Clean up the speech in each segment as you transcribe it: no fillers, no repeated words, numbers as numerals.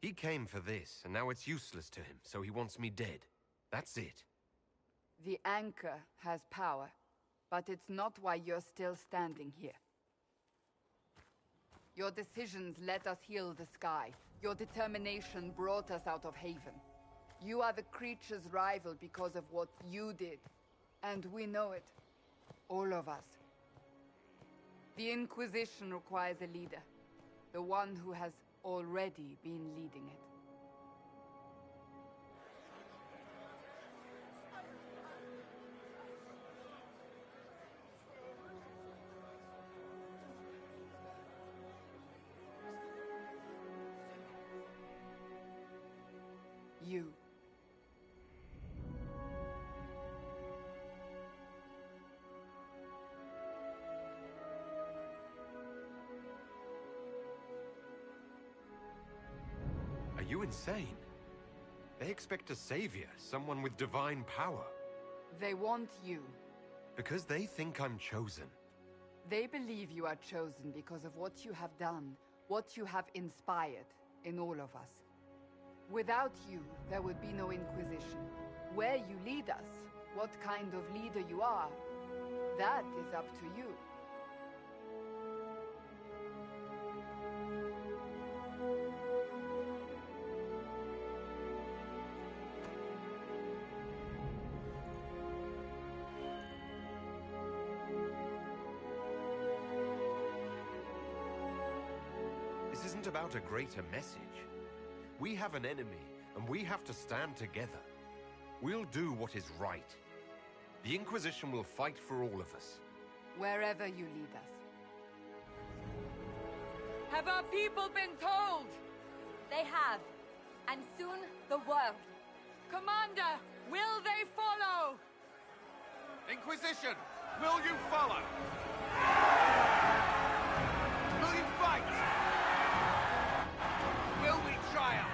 He came for this, and now it's useless to him, so he wants me dead. That's it. The anchor has power, but it's not why you're still standing here. Your decisions let us heal the sky. Your determination brought us out of Haven. You are the creature's rival because of what you did. And we know it. All of us. The Inquisition requires a leader. The one who has already been leading it. You. Are you insane? They expect a savior, someone with divine power. They want you. Because they think I'm chosen. They believe you are chosen because of what you have done, what you have inspired in all of us. Without you, there would be no Inquisition. Where you lead us, what kind of leader you are, that is up to you. This isn't about a greater message. We have an enemy, and we have to stand together. We'll do what is right. The Inquisition will fight for all of us. Wherever you lead us. Have our people been told? They have. And soon, the world. Commander, will they follow? Inquisition, will you follow? Will you fight? Will we triumph?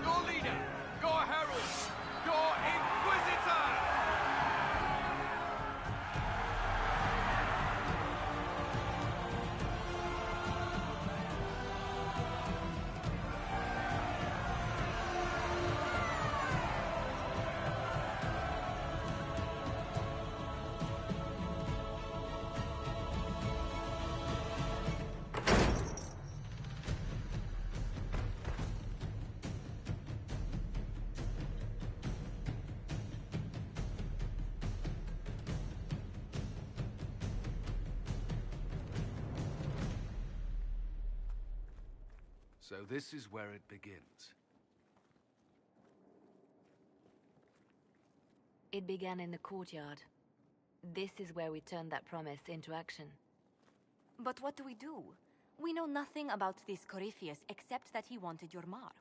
Your leader, your herald, your Inquisitor! So this is where it begins. It began in the courtyard. This is where we turned that promise into action. But what do? We know nothing about this Corypheus except that he wanted your mark.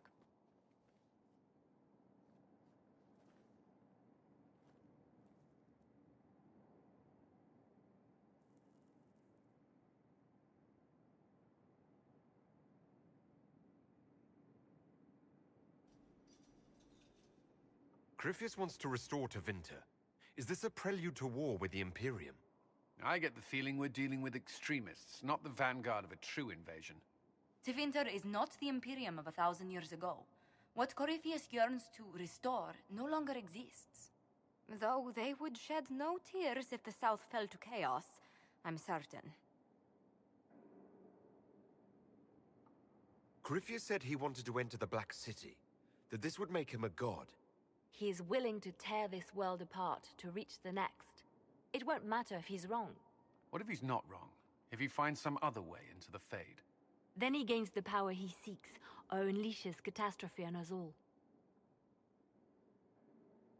Corypheus wants to restore Tevinter. Is this a prelude to war with the Imperium? I get the feeling we're dealing with extremists, not the vanguard of a true invasion. Tevinter is not the Imperium of 1,000 years ago. What Corypheus yearns to restore no longer exists. Though they would shed no tears if the South fell to chaos, I'm certain. Corypheus said he wanted to enter the Black City, that this would make him a god. He is willing to tear this world apart to reach the next. It won't matter if he's wrong. What if he's not wrong? If he finds some other way into the Fade? Then he gains the power he seeks, or unleashes catastrophe on us all.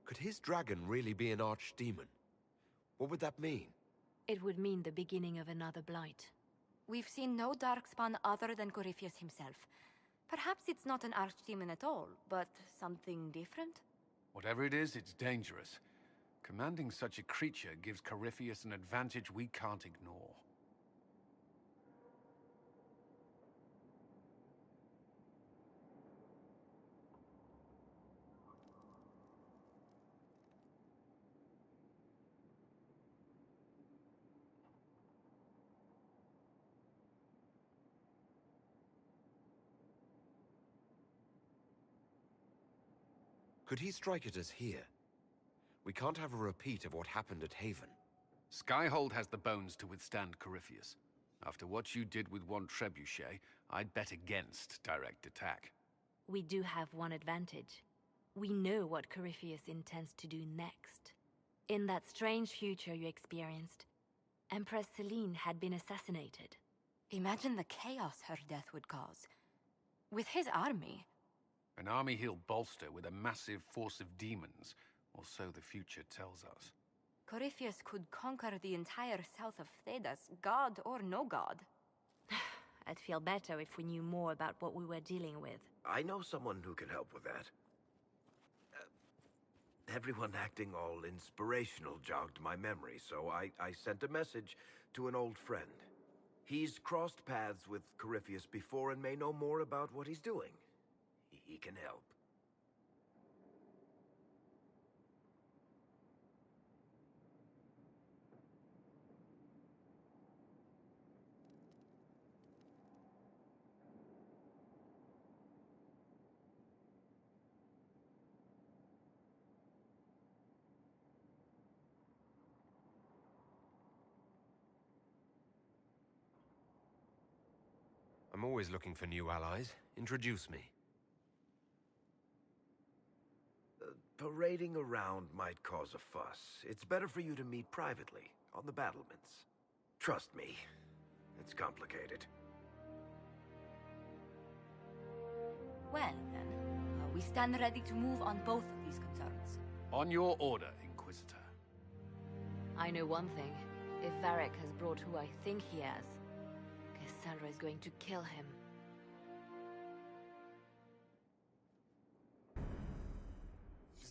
Could his dragon really be an archdemon? What would that mean? It would mean the beginning of another blight. We've seen no darkspawn other than Corypheus himself. Perhaps it's not an archdemon at all, but something different? Whatever it is, it's dangerous. Commanding such a creature gives Corypheus an advantage we can't ignore. Could he strike at us here? We can't have a repeat of what happened at Haven. Skyhold has the bones to withstand Corypheus. After what you did with one trebuchet, I'd bet against direct attack. We do have one advantage. We know what Corypheus intends to do next. In that strange future you experienced, Empress Selene had been assassinated. Imagine the chaos her death would cause. With his army. An army he'll bolster with a massive force of demons, or so the future tells us. Corypheus could conquer the entire south of Thedas, god or no god. I'd feel better if we knew more about what we were dealing with. I know someone who can help with that. Everyone acting all inspirational jogged my memory, so I sent a message to an old friend. He's crossed paths with Corypheus before and may know more about what he's doing. He can help. I'm always looking for new allies. Introduce me. Parading around might cause a fuss. It's better for you to meet privately, on the battlements. Trust me, it's complicated. Well, then, we stand ready to move on both of these concerns. On your order, Inquisitor. I know one thing. If Varric has brought who I think he has, Cassandra is going to kill him.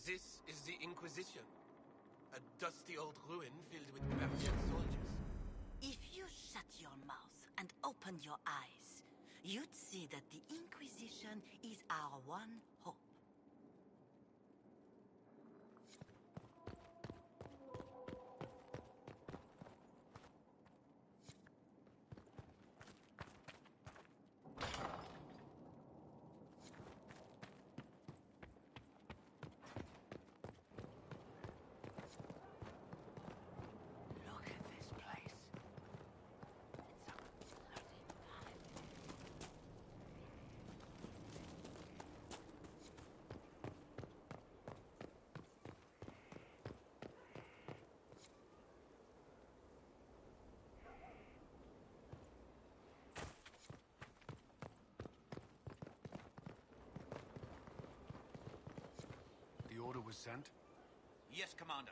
This is the Inquisition. A dusty old ruin filled with barbarian soldiers. If you shut your mouth and open your eyes, you'd see that the Inquisition is our one hope. Look at this place. It's a The order was sent? Yes, Commander.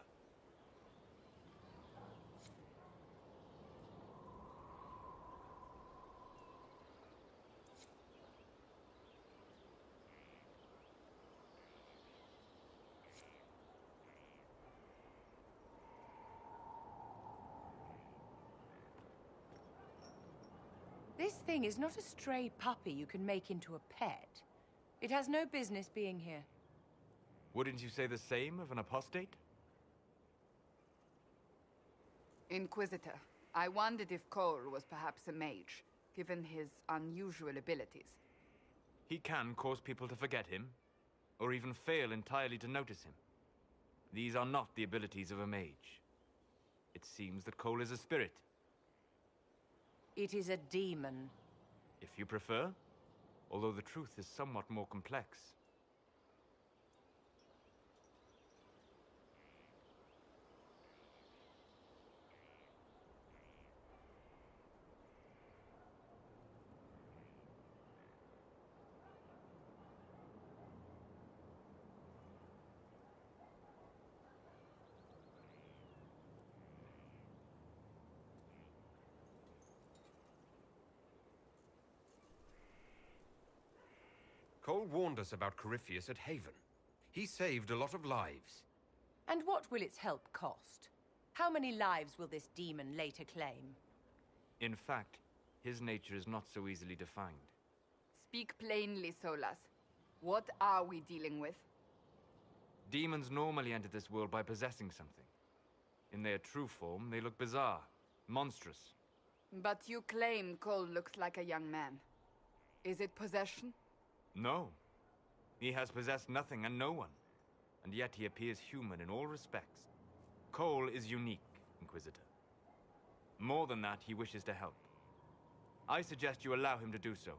This thing is not a stray puppy you can make into a pet. It has no business being here. Wouldn't you say the same of an apostate? Inquisitor, I wondered if Cole was perhaps a mage, given his unusual abilities. He can cause people to forget him, or even fail entirely to notice him. These are not the abilities of a mage. It seems that Cole is a spirit. It is a demon. If you prefer, although the truth is somewhat more complex. Cole warned us about Corypheus at Haven. He saved a lot of lives. And what will its help cost? How many lives will this demon later claim? In fact, his nature is not so easily defined. Speak plainly, Solas. What are we dealing with? Demons normally enter this world by possessing something. In their true form, they look bizarre, monstrous. But you claim Cole looks like a young man. Is it possession? No. He has possessed nothing and no one. and yet he appears human in all respects. Cole is unique, Inquisitor. More than that, he wishes to help. I suggest you allow him to do so.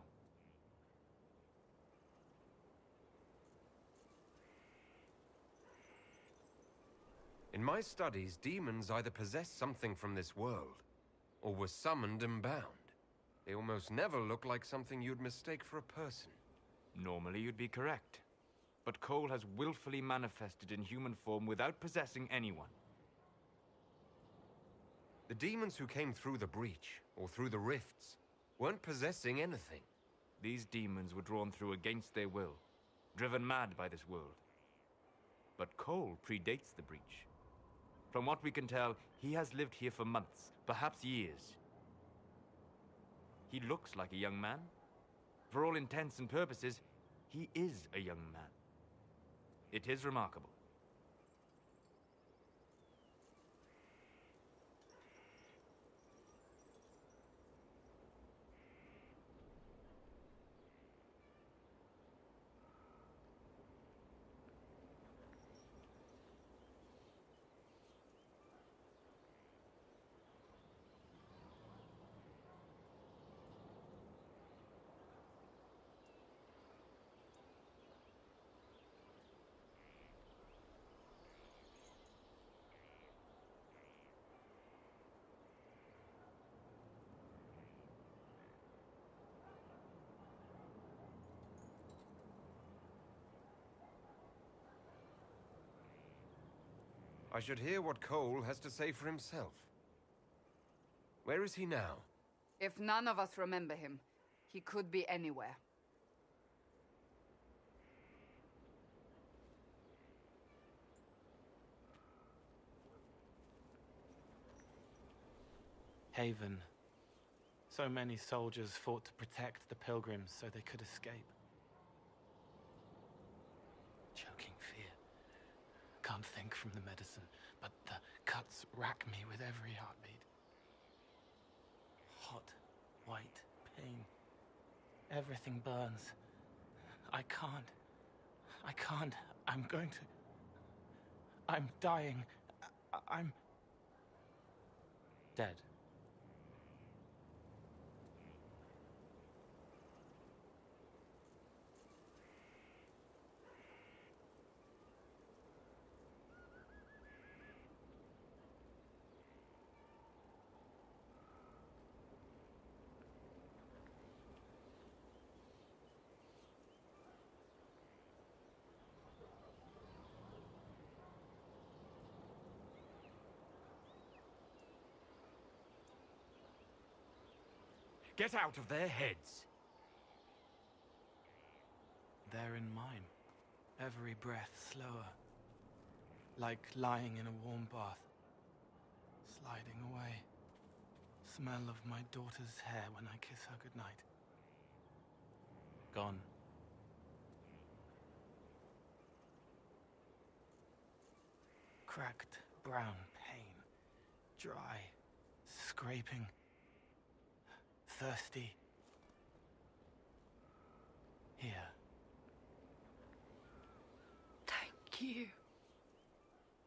In my studies, demons either possess something from this world, or were summoned and bound. They almost never look like something you'd mistake for a person. Normally you'd be correct. But Cole has willfully manifested in human form without possessing anyone. The demons who came through the breach, or through the rifts, weren't possessing anything. These demons were drawn through against their will, driven mad by this world. But Cole predates the breach. From what we can tell, he has lived here for months, perhaps years. He looks like a young man. For all intents and purposes, he is a young man. It is remarkable. I should hear what Cole has to say for himself. Where is he now? If none of us remember him, he could be anywhere. Haven. So many soldiers fought to protect the pilgrims so they could escape. Choking fear. Can't think from the medicine, but the cuts rack me with every heartbeat. Hot, white pain. Everything burns. I can't. I'm going to... I'm dying. I'm... dead. Get out of their heads! They're in mine. Every breath slower. Like lying in a warm bath. Sliding away. Smell of my daughter's hair when I kiss her goodnight. Gone. Cracked brown pain. Dry. Scraping. Thirsty. Here. Thank you.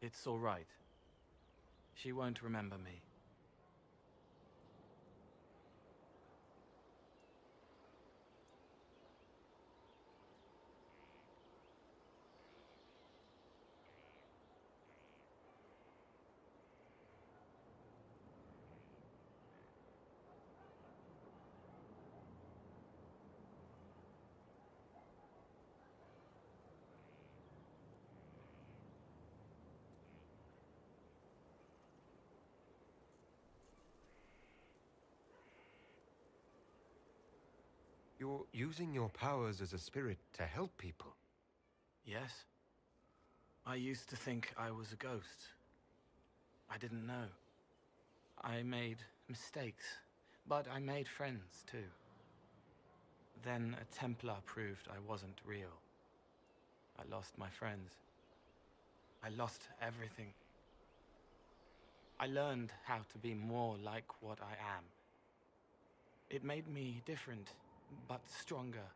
It's all right. She won't remember me. You're using your powers as a spirit to help people. Yes. I used to think I was a ghost. I didn't know. I made mistakes, but I made friends too. Then a Templar proved I wasn't real. I lost my friends. I lost everything. I learned how to be more like what I am. It made me different, but stronger.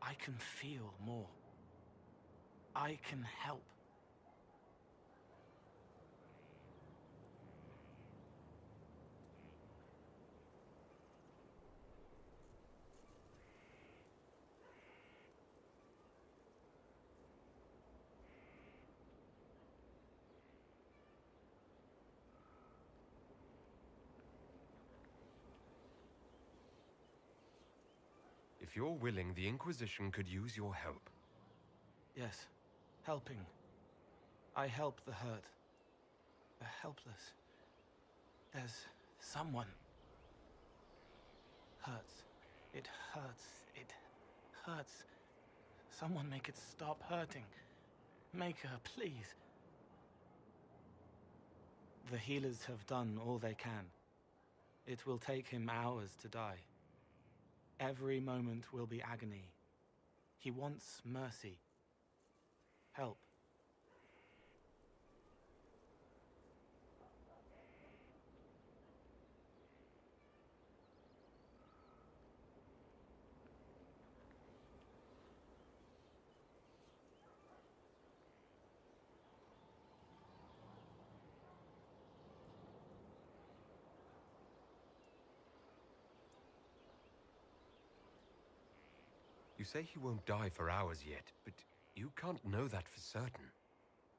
I can feel more. I can help. If you're willing, the Inquisition could use your help. Yes, helping. I help the hurt. The helpless. There's someone. Hurts. It hurts. It hurts. Someone make it stop hurting. Make her, please. The healers have done all they can. It will take him hours to die. Every moment will be agony. He wants mercy. Help. You say he won't die for hours yet, but you can't know that for certain.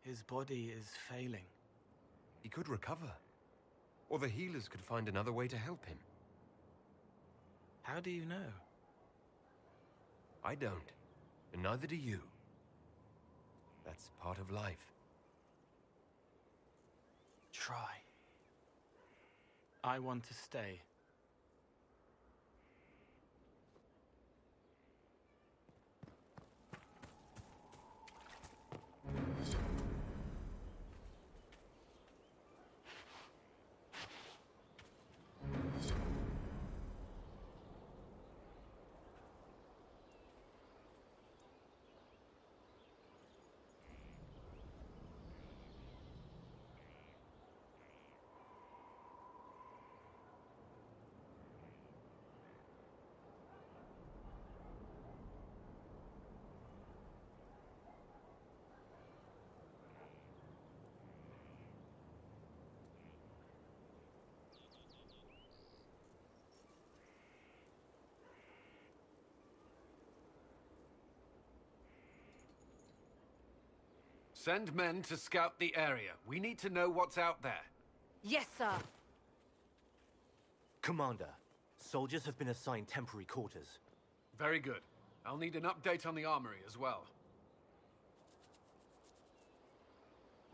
His body is failing. He could recover. Or the healers could find another way to help him. How do you know? I don't. And neither do you. That's part of life. Try. I want to stay. Send men to scout the area. We need to know what's out there. Yes, sir. Commander, soldiers have been assigned temporary quarters. Very good. I'll need an update on the armory as well.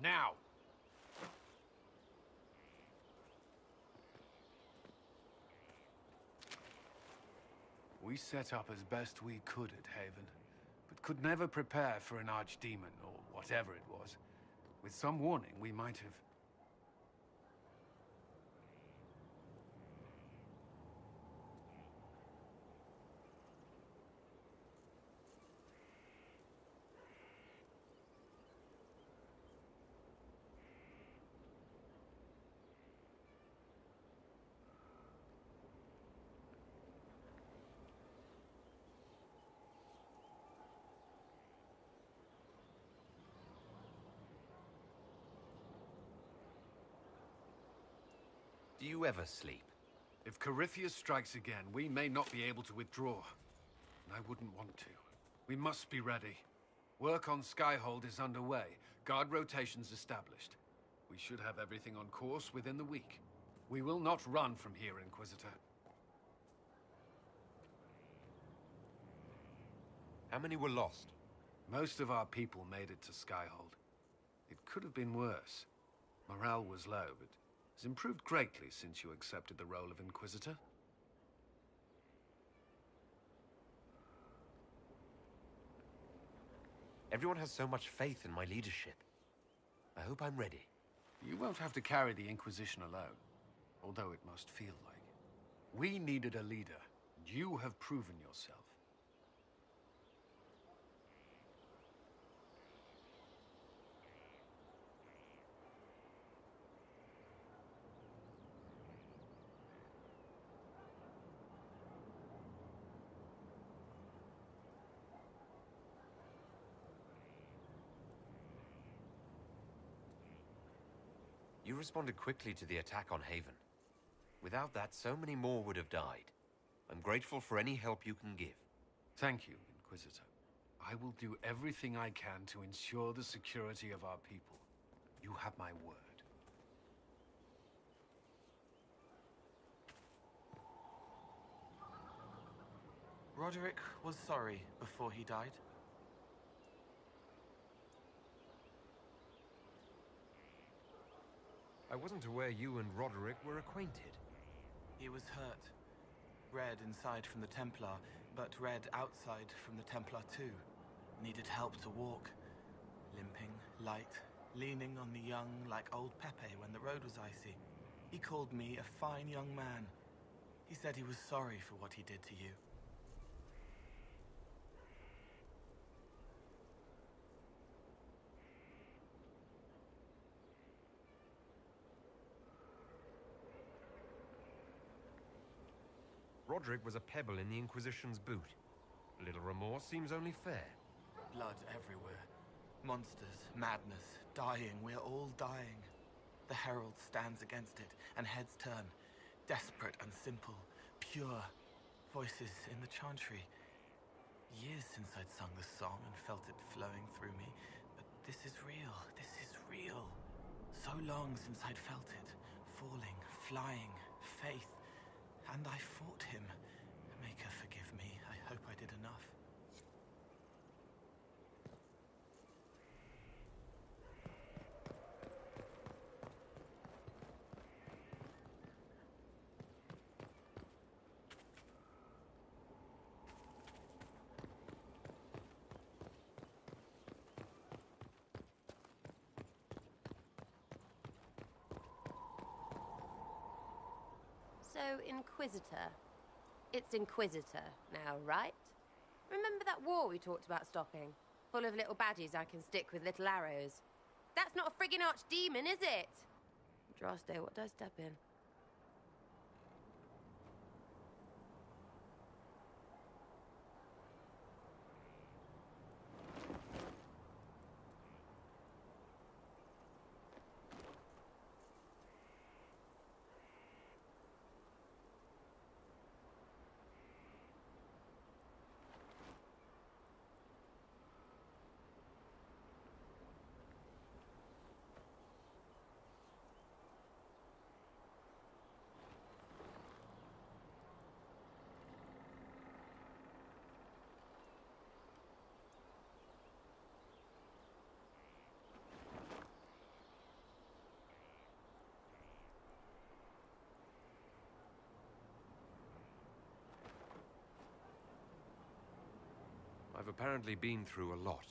Now! We set up as best we could at Haven, but could never prepare for an archdemon, or whatever it was. With some warning, we might have... Do you ever sleep? If Corypheus strikes again, we may not be able to withdraw. And I wouldn't want to. We must be ready. Work on Skyhold is underway. Guard rotations established. We should have everything on course within the week. We will not run from here, Inquisitor. How many were lost? Most of our people made it to Skyhold. It could have been worse. Morale was low, but has improved greatly since you accepted the role of Inquisitor. Everyone has so much faith in my leadership. I hope I'm ready. You won't have to carry the Inquisition alone, although it must feel like it. We needed a leader, and you have proven yourself. You responded quickly to the attack on Haven. Without that, so many more would have died. I'm grateful for any help you can give. Thank you, Inquisitor. I will do everything I can to ensure the security of our people. You have my word. Roderick was sorry before he died. I wasn't aware you and Roderick were acquainted. He was hurt. Red inside from the Templar, but red outside from the Templar too. Needed help to walk. Limping, light, leaning on the young like old Pepe when the road was icy. He called me a fine young man. He said he was sorry for what he did to you. Roderick was a pebble in the Inquisition's boot. A little remorse seems only fair. Blood everywhere. Monsters, madness, dying. We're all dying. The Herald stands against it, and heads turn. Desperate and simple. Pure. Voices in the chantry. Years since I'd sung the song and felt it flowing through me. But this is real. This is real. So long since I'd felt it. Falling, flying, faith. And I fought him. Maker, forgive me. I hope I did enough. So, Inquisitor. It's Inquisitor now, right? Remember that war we talked about stopping? Full of little baddies I can stick with little arrows. That's not a friggin' archdemon, is it? Droste, what do I step in? I've apparently been through a lot.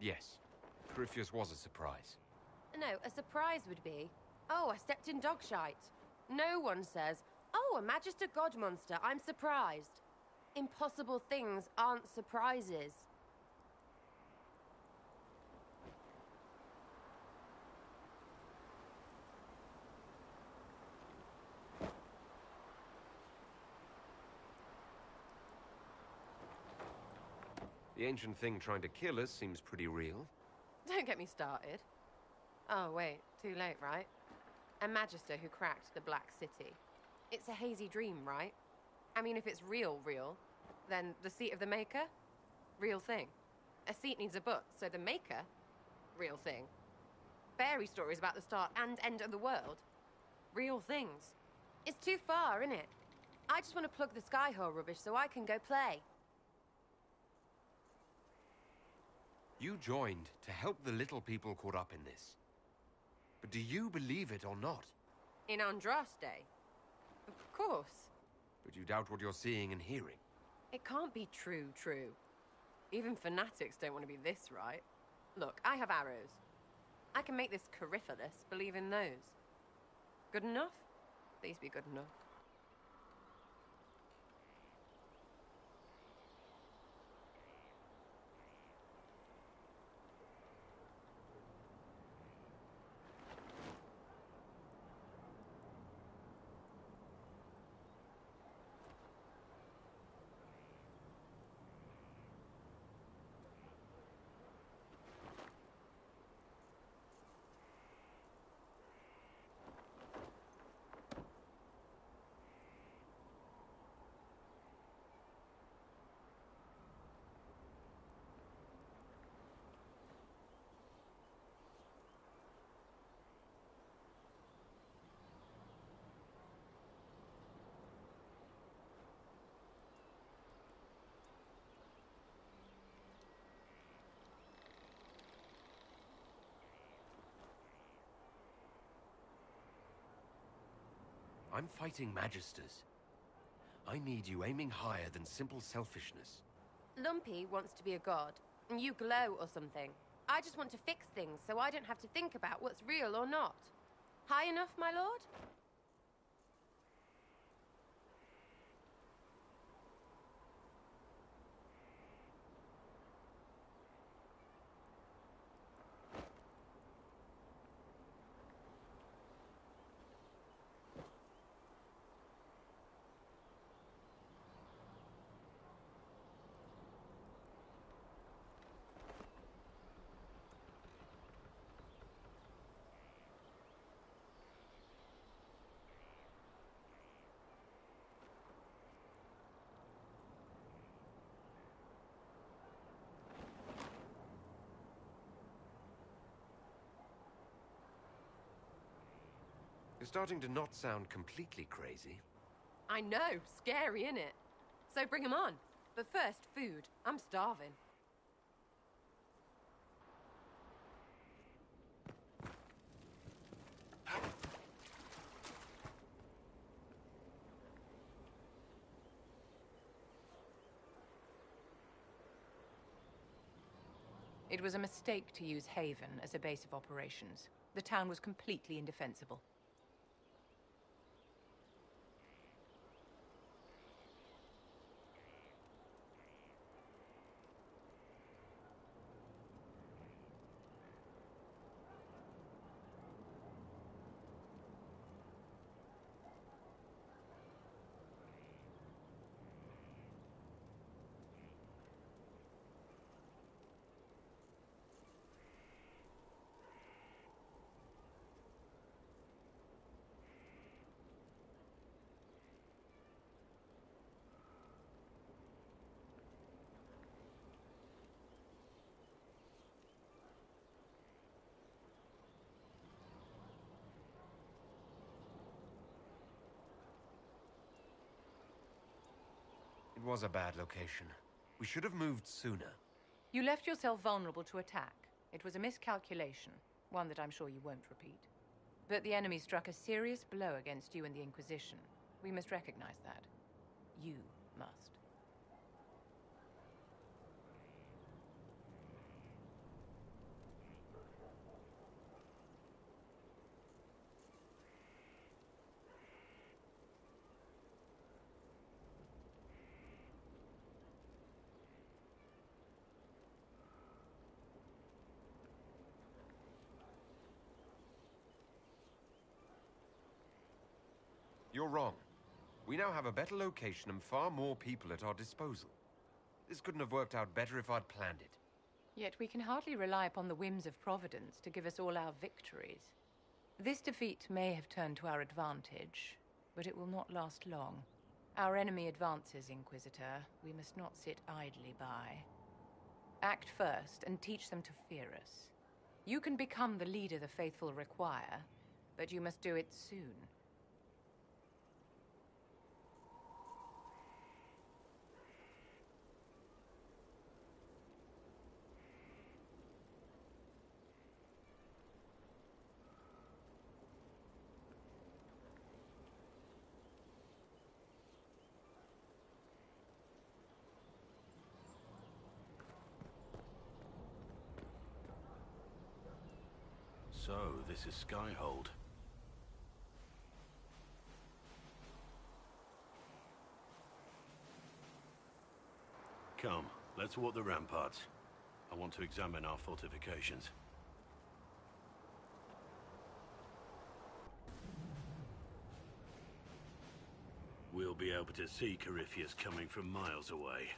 Yes, Corypheus was a surprise. No, a surprise would be, oh, I stepped in dog shite. No one says, oh, a Magister God monster, I'm surprised. Impossible things aren't surprises. The ancient thing trying to kill us seems pretty real. Don't get me started. Oh, wait, too late, right? A Magister who cracked the Black City. It's a hazy dream, right? I mean, if it's real, then the seat of the Maker? Real thing. A seat needs a book, so the Maker? Real thing. Fairy stories about the start and end of the world? Real things. It's too far, innit? I just want to plug the Skyhole rubbish so I can go play. You joined to help the little people caught up in this. But do you believe it or not? In Andraste? Of course. But you doubt what you're seeing and hearing. It can't be true. Even fanatics don't want to be this right. Look, I have arrows. I can make this Corypheus believe in those. Good enough? Please be good enough. I'm fighting Magisters. I need you aiming higher than simple selfishness. Lumpy wants to be a god, and you glow or something. I just want to fix things so I don't have to think about what's real or not. High enough, my lord? You're starting to not sound completely crazy. I know, scary, innit? So bring 'em on. But first, food. I'm starving. It was a mistake to use Haven as a base of operations. The town was completely indefensible. It was a bad location. We should have moved sooner. You left yourself vulnerable to attack. It was a miscalculation, one that I'm sure you won't repeat. But the enemy struck a serious blow against you and the Inquisition. We must recognize that. You must. You're wrong. We now have a better location and far more people at our disposal. This couldn't have worked out better if I'd planned it. Yet we can hardly rely upon the whims of Providence to give us all our victories. This defeat may have turned to our advantage, but it will not last long. Our enemy advances, Inquisitor. We must not sit idly by. Act first and teach them to fear us. You can become the leader the faithful require, but you must do it soon. So, this is Skyhold. Come, let's walk the ramparts. I want to examine our fortifications. We'll be able to see Corypheus coming from miles away.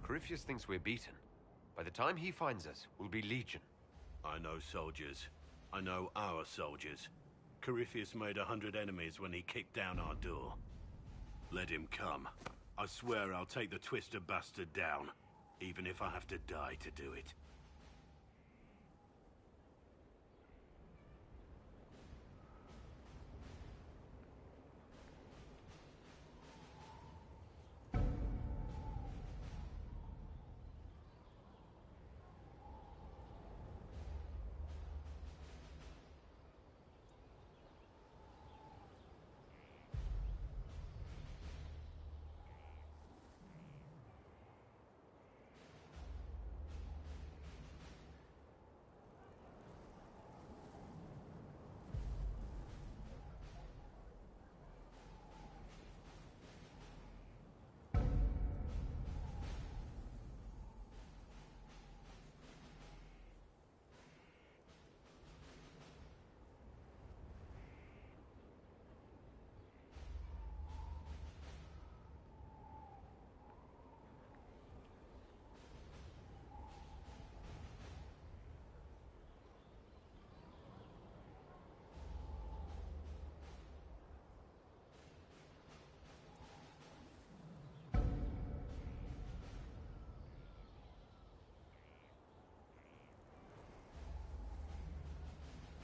Corypheus thinks we're beaten. By the time he finds us, we'll be legion. I know soldiers. I know our soldiers. Corypheus made 100 enemies when he kicked down our door. Let him come. I swear I'll take the Twister bastard down, even if I have to die to do it.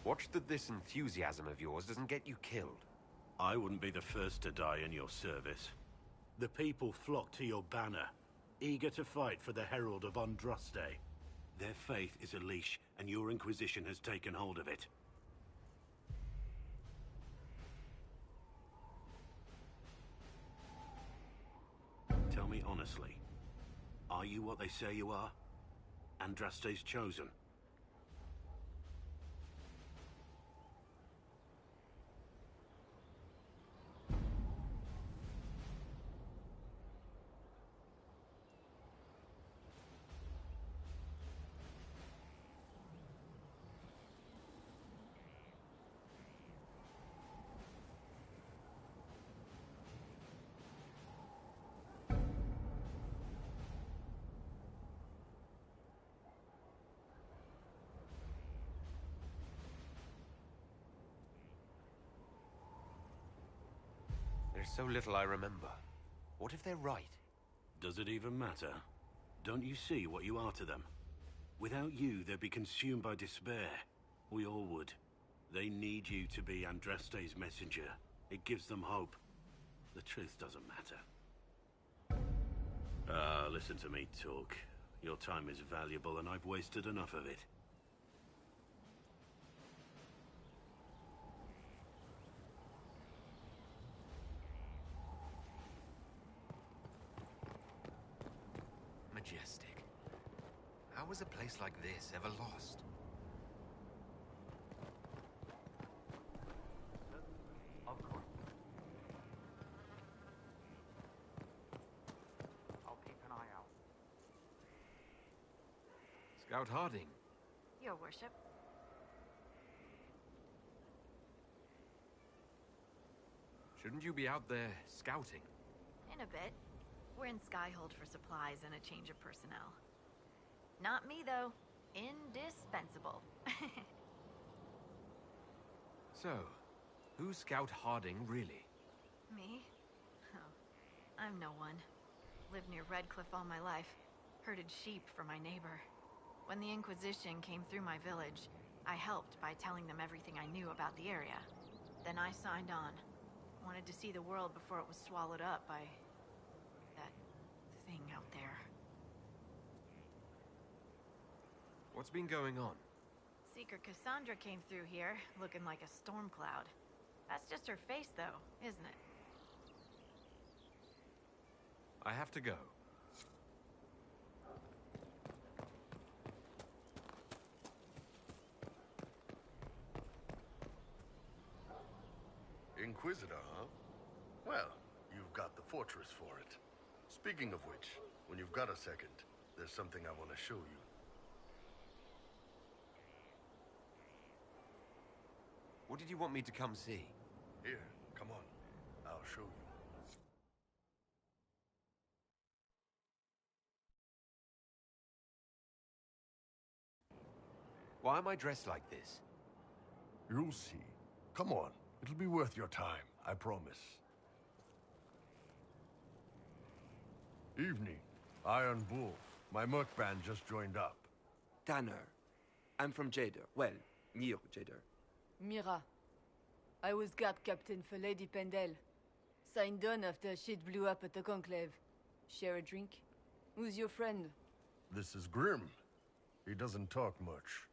Watch that this enthusiasm of yours doesn't get you killed. I wouldn't be the first to die in your service. The people flock to your banner, eager to fight for the Herald of Andraste. Their faith is a leash, and your Inquisition has taken hold of it. Tell me honestly, are you what they say you are? Andraste's chosen? There's so little I remember. What if they're right? Does it even matter? Don't you see what you are to them? Without you, they'd be consumed by despair. We all would. They need you to be Andraste's messenger. It gives them hope. The truth doesn't matter. Listen to me talk. Your time is valuable, and I've wasted enough of it. Majestic. How was a place like this ever lost? Of course. I'll keep an eye out. Scout Harding. Your worship. Shouldn't you be out there scouting? In a bit. We're in Skyhold for supplies and a change of personnel. Not me, though. Indispensable. So, who's Scout Harding really? Me? Oh, I'm no one. Lived near Redcliffe all my life. Herded sheep for my neighbor. When the Inquisition came through my village, I helped by telling them everything I knew about the area. Then I signed on. Wanted to see the world before it was swallowed up by that thing out there. What's been going on? Seeker Cassandra came through here, looking like a storm cloud. That's just her face, though, isn't it? I have to go. Inquisitor, huh? Well, you've got the fortress for it. Speaking of which, when you've got a second, there's something I want to show you. What did you want me to come see? Here, come on. I'll show you. Why am I dressed like this? You'll see. Come on. It'll be worth your time, I promise. Evening. Iron Bull. My merc band just joined up. Tanner. I'm from Jader. Well, near Jader. Mira. I was guard captain for Lady Pendel. Signed on after shit blew up at the Conclave. Share a drink? Who's your friend? This is Grim. He doesn't talk much.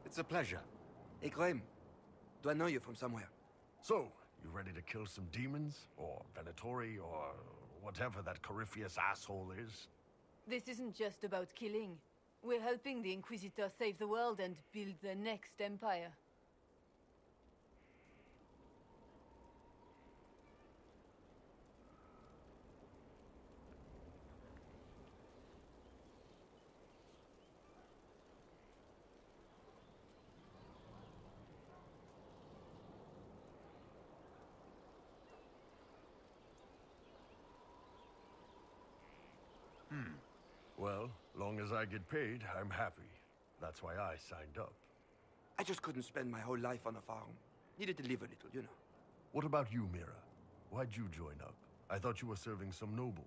It's a pleasure. Hey, Graham. Do I know you from somewhere? So, you ready to kill some demons? Or Venatori? Or whatever that Corypheus asshole is? This isn't just about killing. We're helping the Inquisitor save the world and build the next empire. Well, long as I get paid, I'm happy. That's why I signed up. I just couldn't spend my whole life on a farm. Needed to live a little, you know. What about you, Mira? Why'd you join up? I thought you were serving some noble.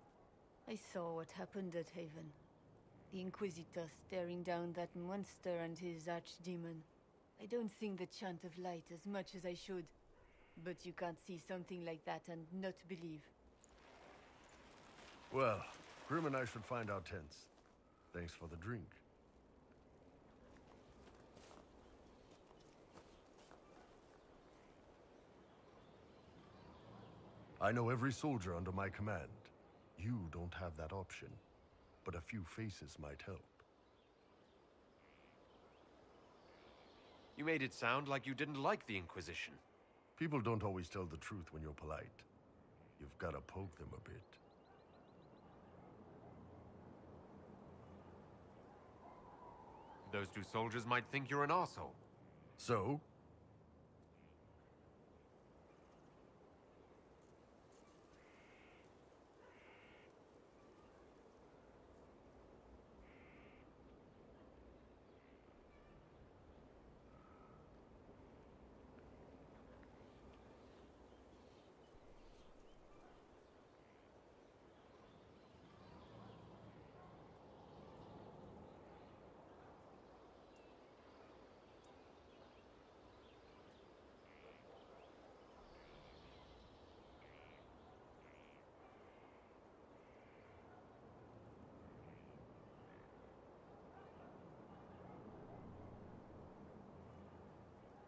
I saw what happened at Haven. The Inquisitor staring down that monster and his archdemon. I don't think the chant of light as much as I should. But you can't see something like that and not believe. Well, Grim and I should find our tents. Thanks for the drink. I know every soldier under my command. You don't have that option, but a few faces might help. You made it sound like you didn't like the Inquisition. People don't always tell the truth when you're polite. You've got to poke them a bit. Those two soldiers might think you're an arsehole. So?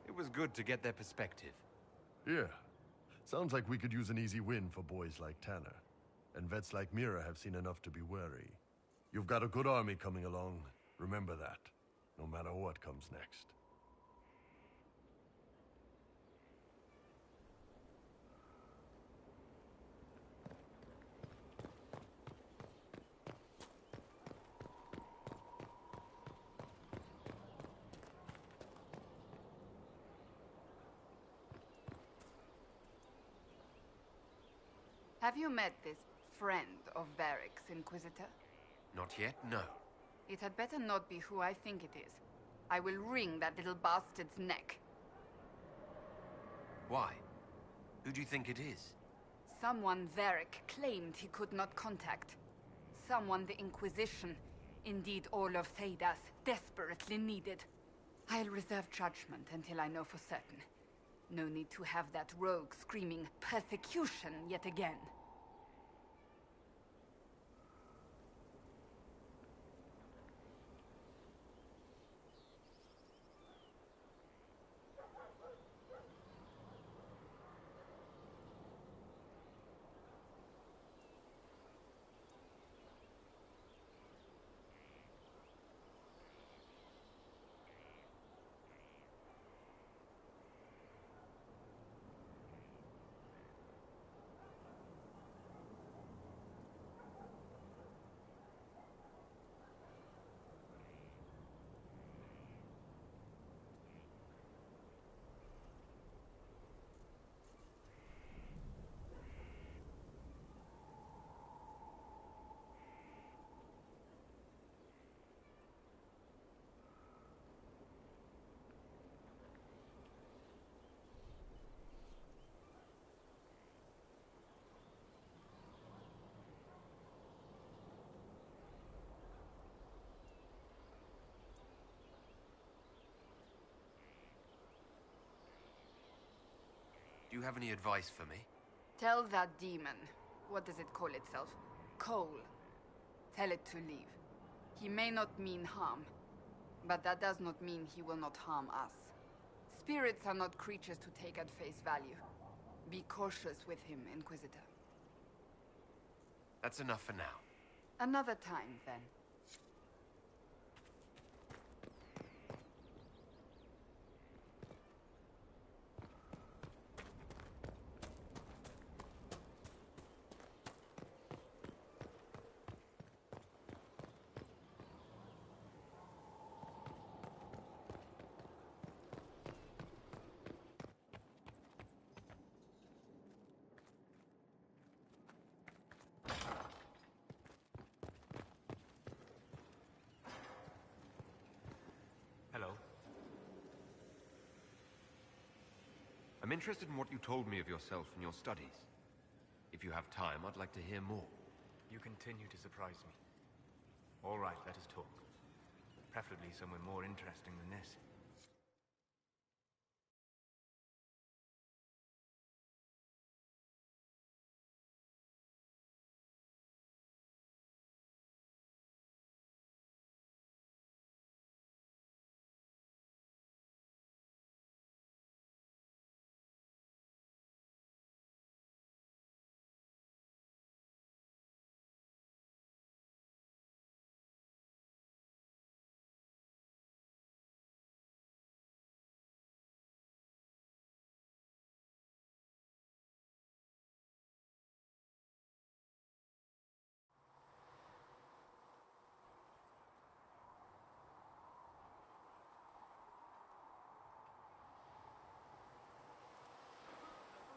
It was good to get their perspective. Yeah. Sounds like we could use an easy win for boys like Tanner. And vets like Mira have seen enough to be wary. You've got a good army coming along. Remember that. No matter what comes next. Have you met this friend of Varric's, Inquisitor? Not yet, no. It had better not be who I think it is. I will wring that little bastard's neck. Why? Who do you think it is? Someone Varric claimed he could not contact. Someone the Inquisition, indeed all of Thedas, desperately needed. I'll reserve judgment until I know for certain. No need to have that rogue screaming persecution yet again. you have any advice for me? Tell that demon, what does it call itself? Cole. Tell it to leave. He may not mean harm, but that does not mean he will not harm us. Spirits are not creatures to take at face value. Be cautious with him, Inquisitor. That's enough for now. Another time, then. Hello. I'm interested in what you told me of yourself and your studies. If you have time, I'd like to hear more. You continue to surprise me. All right, let us talk. Preferably somewhere more interesting than this.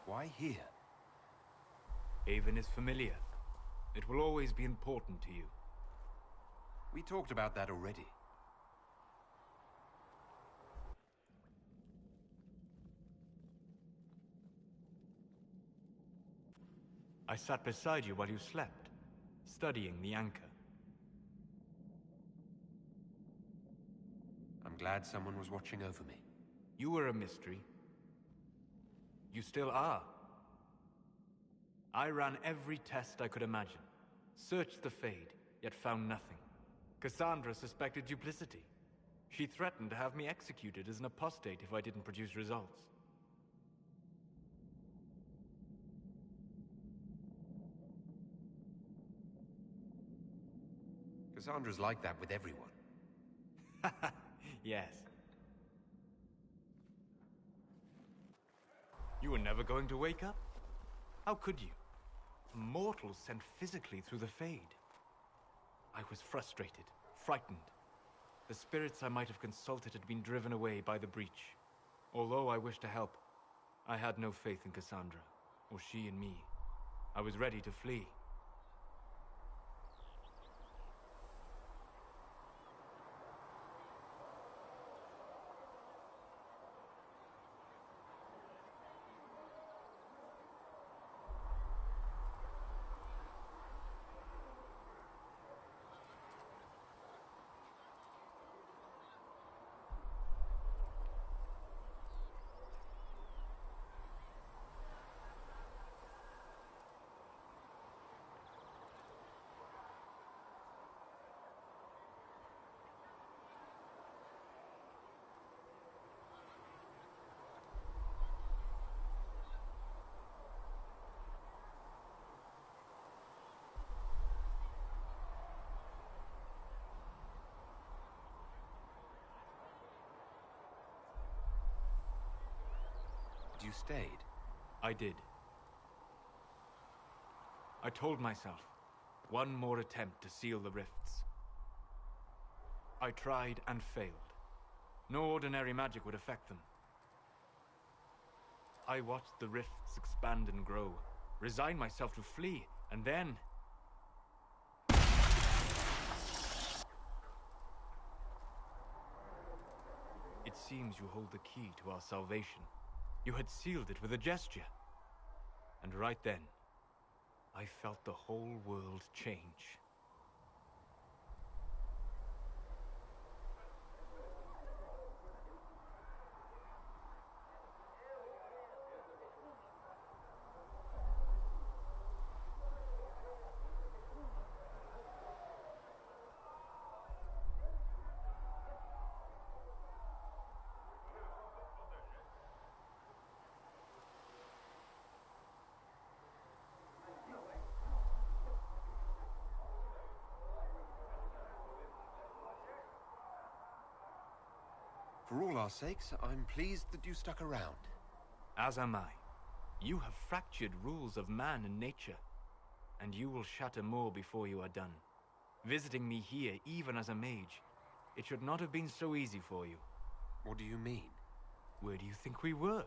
Why here? Haven is familiar. It will always be important to you. We talked about that already. I sat beside you while you slept, studying the anchor. I'm glad someone was watching over me. You were a mystery. You still are. I ran every test I could imagine. Searched the Fade, yet found nothing. Cassandra suspected duplicity. She threatened to have me executed as an apostate if I didn't produce results. Cassandra's like that with everyone. Yes. You were never going to wake up? How could you? A mortal sent physically through the Fade. I was frustrated, frightened. The spirits I might have consulted had been driven away by the breach. Although I wished to help, I had no faith in Cassandra, or she in me. I was ready to flee. You stayed? I did. I told myself, one more attempt to seal the rifts. I tried and failed. No ordinary magic would affect them. I watched the rifts expand and grow, resigned myself to flee, and then... It seems you hold the key to our salvation. You had sealed it with a gesture. And right then, I felt the whole world change. For all our sakes, I'm pleased that you stuck around. As am I. You have fractured rules of man and nature, and you will shatter more before you are done. Visiting me here, even as a mage, it should not have been so easy for you. What do you mean? Where do you think we were?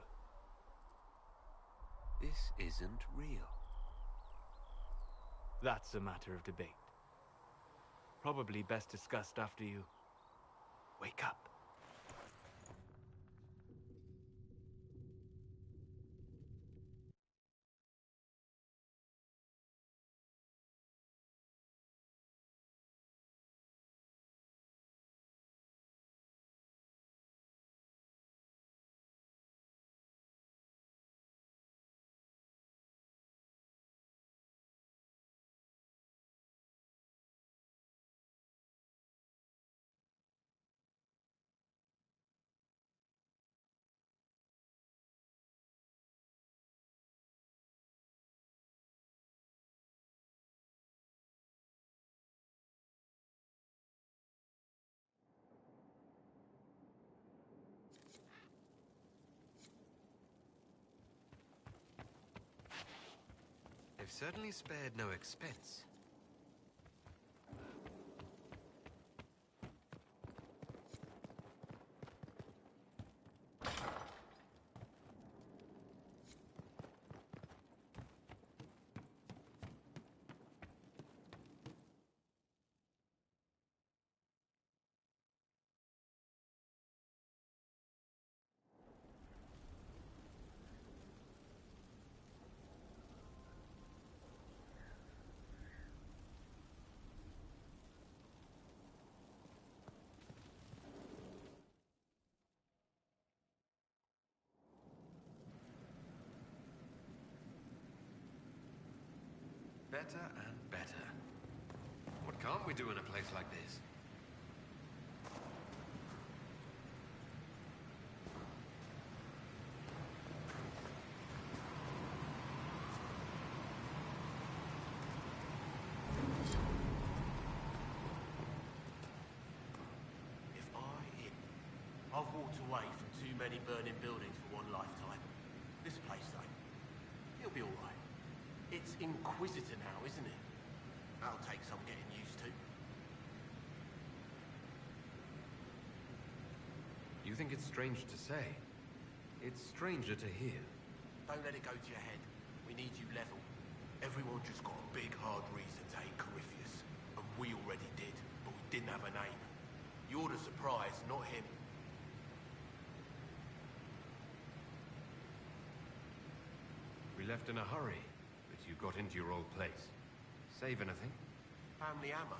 This isn't real. That's a matter of debate. Probably best discussed after you wake up. They've certainly spared no expense. Better and better. What can't we do in a place like this? I've walked away from too many burning buildings for one lifetime. This place, though, it'll be all right. It's Inquisitor now, isn't it? That'll take some getting used to. You think it's strange to say? It's stranger to hear. Don't let it go to your head. We need you level. Everyone just got a big, hard reason to hate Corypheus. And we already did, but we didn't have a name. You're the surprise, not him. We left in a hurry, but you got into your old place. Save anything? Family hammer.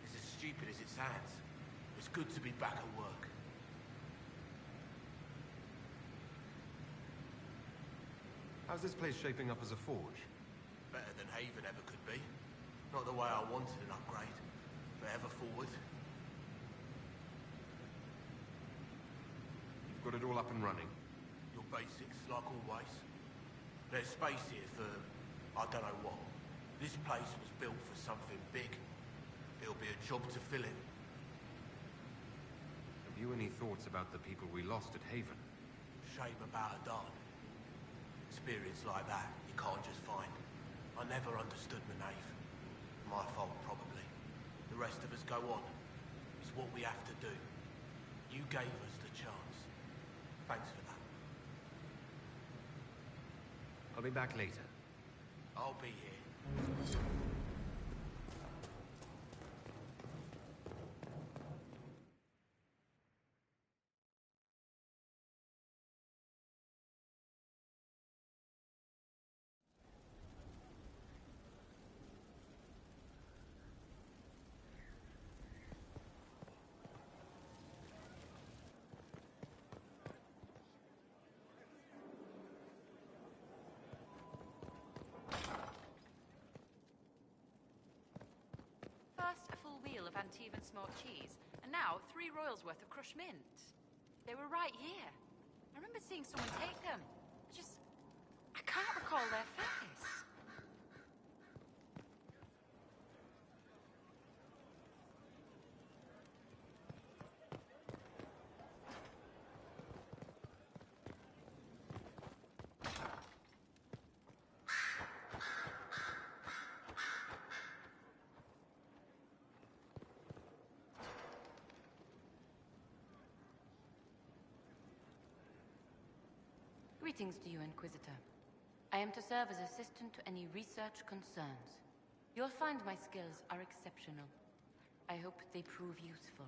It's as stupid as it sounds. It's good to be back at work. How's this place shaping up as a forge? Better than Haven ever could be. Not the way I wanted an upgrade, but ever forward. You've got it all up and running. Your basics, like always. There's space here for, I don't know what. This place was built for something big. It'll be a job to fill in. Have you any thoughts about the people we lost at Haven? Shame about a darn. Experience like that, you can't just find. I never understood the knave. My fault, probably. The rest of us go on. It's what we have to do. You gave us the chance. Thanks for that. I'll be back later. I'll be here. First, a full wheel of Antivan smoked cheese, and now 3 royals worth of crushed mint. They were right here. I remember seeing someone take them. I can't recall their face. Greetings to you, Inquisitor. I am to serve as assistant to any research concerns. You'll find my skills are exceptional. I hope they prove useful.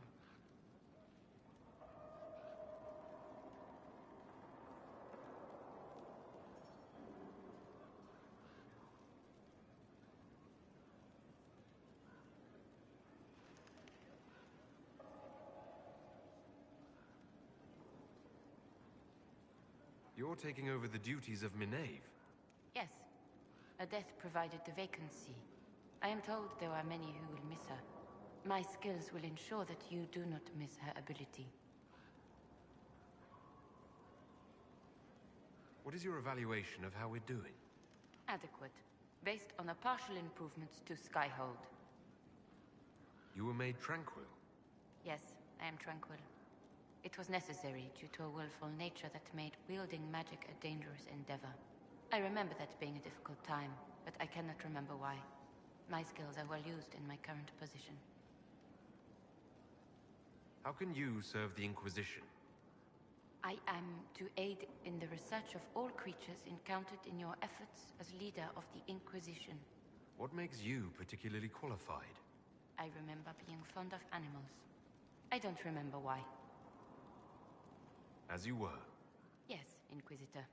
You're taking over the duties of Minave. Yes. A death provided the vacancy. I am told there are many who will miss her. My skills will ensure that you do not miss her ability. What is your evaluation of how we're doing? Adequate. Based on the partial improvements to Skyhold. You were made tranquil. Yes, I am tranquil. It was necessary due to a willful nature that made wielding magic a dangerous endeavor. I remember that being a difficult time, but I cannot remember why. My skills are well used in my current position. How can you serve the Inquisition? I am to aid in the research of all creatures encountered in your efforts as leader of the Inquisition. What makes you particularly qualified? I remember being fond of animals. I don't remember why. As you were. Yes, Inquisitor.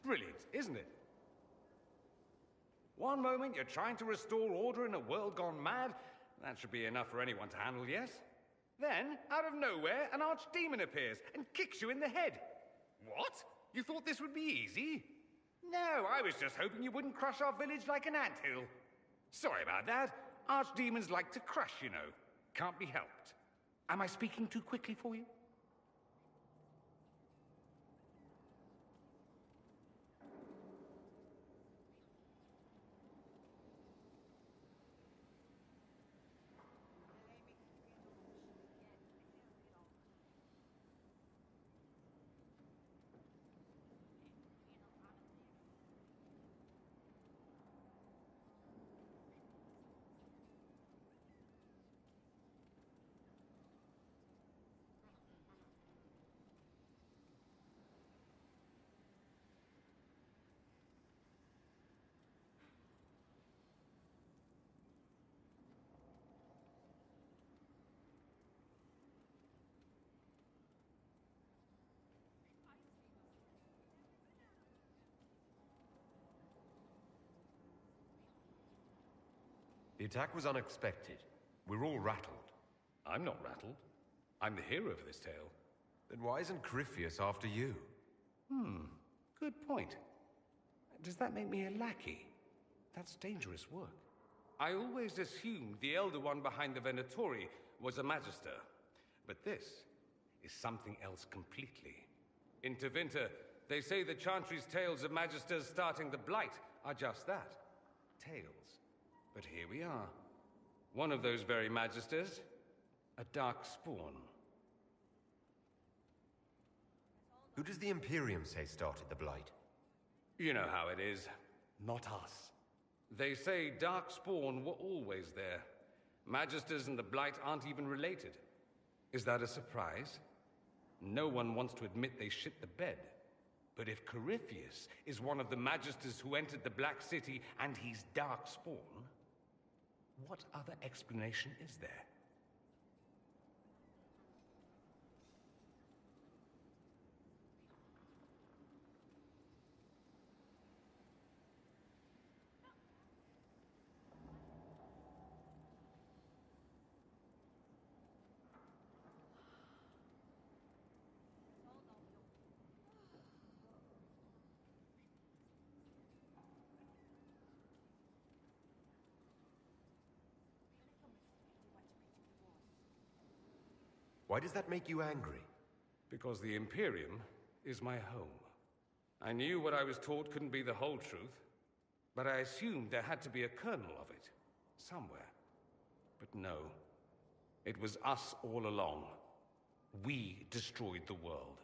Brilliant, isn't it? One moment you're trying to restore order in a world gone mad. That should be enough for anyone to handle, yes? Then, out of nowhere, an archdemon appears and kicks you in the head. What? You thought this would be easy? No, I was just hoping you wouldn't crush our village like an anthill. Sorry about that. Archdemons like to crush, you know. Can't be helped. Am I speaking too quickly for you? The attack was unexpected. We're all rattled. I'm not rattled. I'm the hero of this tale. Then why isn't Corypheus after you? Good point. Does that make me a lackey? That's dangerous work. I always assumed the Elder One behind the Venatori was a Magister. But this is something else completely. In Tevinter, they say the Chantry's tales of Magisters starting the Blight are just that. Tales. But here we are. One of those very Magisters. A dark spawn. Who does the Imperium say started the Blight? You know how it is. Not us. They say Darkspawn were always there. Magisters and the Blight aren't even related. Is that a surprise? No one wants to admit they shit the bed. But if Corypheus is one of the Magisters who entered the Black City and he's Darkspawn, what other explanation is there? Why does that make you angry? Because the Imperium is my home. I knew what I was taught couldn't be the whole truth, but I assumed there had to be a kernel of it, somewhere. But no, it was us all along. We destroyed the world.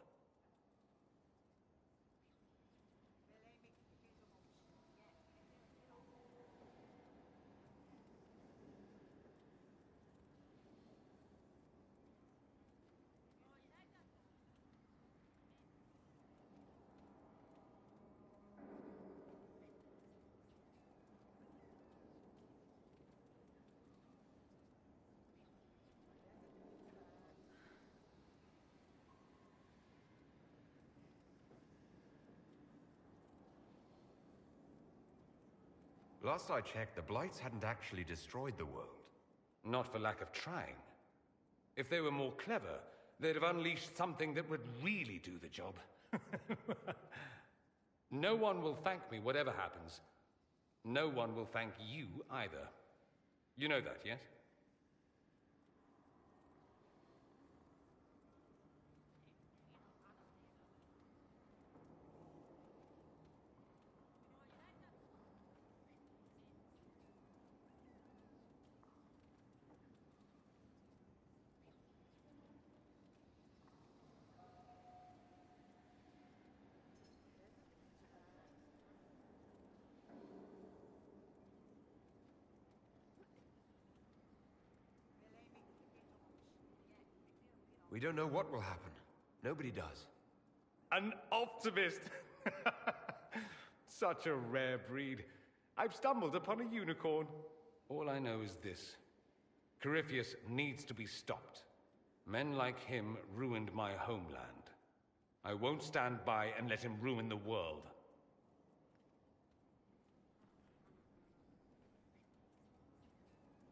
Last I checked, the Blights hadn't actually destroyed the world. Not for lack of trying. If they were more clever, they'd have unleashed something that would really do the job. No one will thank me, whatever happens. No one will thank you either. You know that, yes? We don't know what will happen. Nobody does. An optimist! Such a rare breed. I've stumbled upon a unicorn. All I know is this. Corypheus needs to be stopped. Men like him ruined my homeland. I won't stand by and let him ruin the world.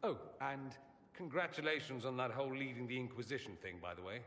Oh, and congratulations on that whole leading the Inquisition thing, by the way.